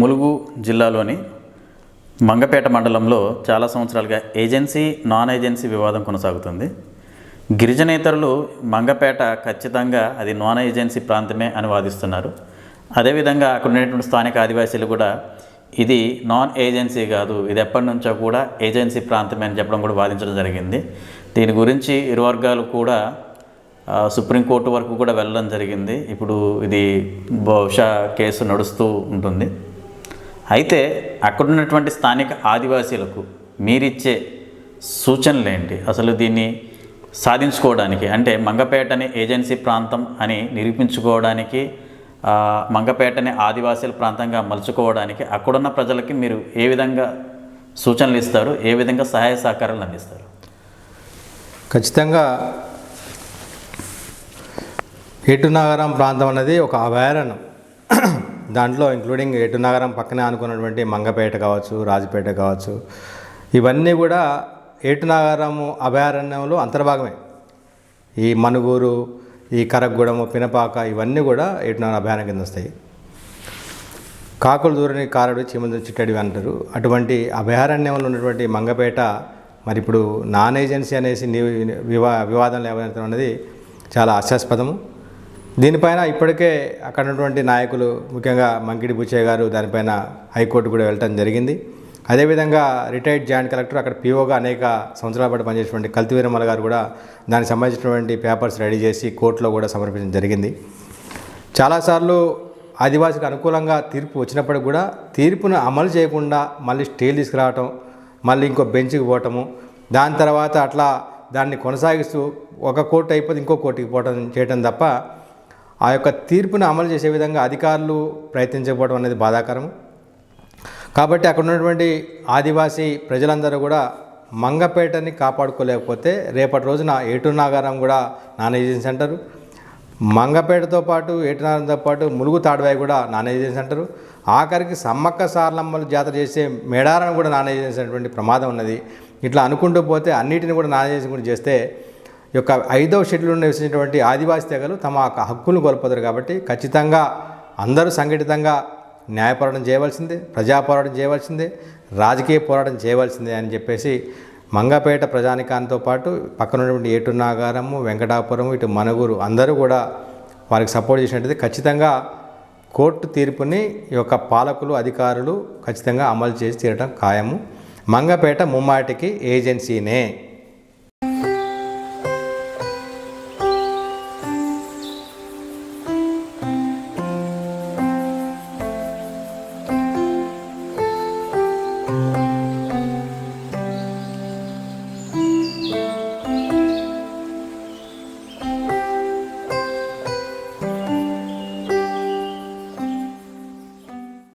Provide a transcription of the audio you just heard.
ములుగు జిల్లాలోని మంగపేట మండలంలో చాలా సంవత్సరాలుగా ఏజెన్సీ నాన్ ఏజెన్సీ వివాదం కొనసాగుతుంది. గిరిజనేతరులు మంగపేట ఖచ్చితంగా అది నాన్ ఏజెన్సీ ప్రాంతమే అని వాదిస్తున్నారు. అదేవిధంగా అక్కడ ఉన్నటువంటి స్థానిక ఆదివాసీలు కూడా ఇది నాన్ ఏజెన్సీ కాదు, ఇది ఎప్పటి నుంచో కూడా ఏజెన్సీ ప్రాంతమే అని చెప్పడం కూడా వాదించడం జరిగింది. దీని గురించి ఇరు వర్గాలు కూడా సుప్రీంకోర్టు వరకు కూడా వెళ్ళడం జరిగింది. ఇప్పుడు ఇది బహుశా కేసు నడుస్తూ ఉంటుంది. అయితే అక్కడ ఉన్నటువంటి స్థానిక ఆదివాసీలకు మీరిచ్చే సూచనలు ఏంటి? అసలు దీన్ని సాధించుకోవడానికి, అంటే మంగపేటని ఏజెన్సీ ప్రాంతం అని నిరూపించుకోవడానికి, మంగపేటని ఆదివాసీల ప్రాంతంగా మలుచుకోవడానికి అక్కడున్న ప్రజలకి మీరు ఏ విధంగా సూచనలు ఇస్తారు, ఏ విధంగా సహాయ సహకారాలు అందిస్తారు? ఖచ్చితంగా ఏటునాగారం ప్రాంతం అనేది ఒక అభయారణ్యం. దాంట్లో ఇంక్లూడింగ్ ఏటునాగారం పక్కనే అనుకున్నటువంటి మంగపేట కావచ్చు, రాజపేట కావచ్చు, ఇవన్నీ కూడా ఏటునాగారము అభయారణ్యంలో అంతర్భాగమే. ఈ మనుగూరు, ఈ కరగూడెము, పినపాక ఇవన్నీ కూడా ఏటునాగారం అభయారణ్యం కింద వస్తాయి. కాకులు దూరని కారడు, చీమలు చిట్టడివి అంటారు. అటువంటి అభయారణ్యంలో ఉన్నటువంటి మంగపేట మరి ఇప్పుడు నాన్ ఏజెన్సీ అనేసి వివాదం లేవనెత్తడం అనేది చాలా హాస్యాస్పదము. దీనిపైన ఇప్పటికే అక్కడ ఉన్నటువంటి నాయకులు, ముఖ్యంగా మంకిడి బుచ్చయ్య గారు దానిపైన హైకోర్టు కూడా వెళ్ళటం జరిగింది. అదేవిధంగా రిటైర్డ్ జాయింట్ కలెక్టర్, అక్కడ పీఓగా అనేక సంవత్సరాల పాటు పనిచేసినటువంటి కల్తివీరమల గారు కూడా దానికి సంబంధించినటువంటి పేపర్స్ రెడీ చేసి కోర్టులో కూడా సమర్పించడం జరిగింది. చాలాసార్లు ఆదివాసీకి అనుకూలంగా తీర్పు వచ్చినప్పటికి కూడా తీర్పును అమలు చేయకుండా మళ్ళీ స్టేలు తీసుకురావటం, మళ్ళీ ఇంకో బెంచ్కి పోవటము, దాని తర్వాత అట్లా దాన్ని కొనసాగిస్తూ ఒక కోర్టు అయిపోతే ఇంకో కోర్టుకి పోవటం చేయటం తప్ప ఆ యొక్క తీర్పును అమలు చేసే విధంగా అధికారులు ప్రయత్నించకపోవడం అనేది బాధాకరం. కాబట్టి అక్కడ ఉన్నటువంటి ఆదివాసీ ప్రజలందరూ కూడా మంగపేటని కాపాడుకోలేకపోతే రేపటి రోజున ఏటునాగారం కూడా నాన్ ఏజెన్సీ అంటారు. మంగపేటతో పాటు ఏటునాగారంతో పాటు ములుగు తాడువాయి కూడా నాన్ ఏజెన్సీ అంటారు. ఆఖరికి సమ్మక్క సారలమ్మలు జాతర చేసే మేడారం కూడా నాన్ ఏజెన్సీ అనేటువంటి ప్రమాదం ఉన్నది. ఇట్లా అనుకుంటూ పోతే అన్నిటిని కూడా నాన్ ఏజెన్సీ కూడా చేస్తే ఈ యొక్క 5వ షెడ్యూల్లో నివసించినటువంటి ఆదివాసీ తెగలు తమ హక్కులను కోల్పోతారు. కాబట్టి ఖచ్చితంగా అందరూ సంఘటితంగా న్యాయ పోరాటం చేయవలసిందే, ప్రజా పోరాటం చేయవలసిందే, రాజకీయ పోరాటం చేయవలసిందే అని చెప్పేసి మంగపేట ప్రజానికాంతో పాటు పక్కన ఉన్నటువంటి ఏటునాగారము, వెంకటాపురము, ఇటు మనుగూరు అందరూ కూడా వారికి సపోర్ట్ చేసినట్టయితే ఖచ్చితంగా కోర్టు తీర్పుని ఈ యొక్క పాలకులు, అధికారులు ఖచ్చితంగా అమలు చేసి తీరడం ఖాయము. మంగపేట ముమ్మాటికి ఏజెన్సీనే.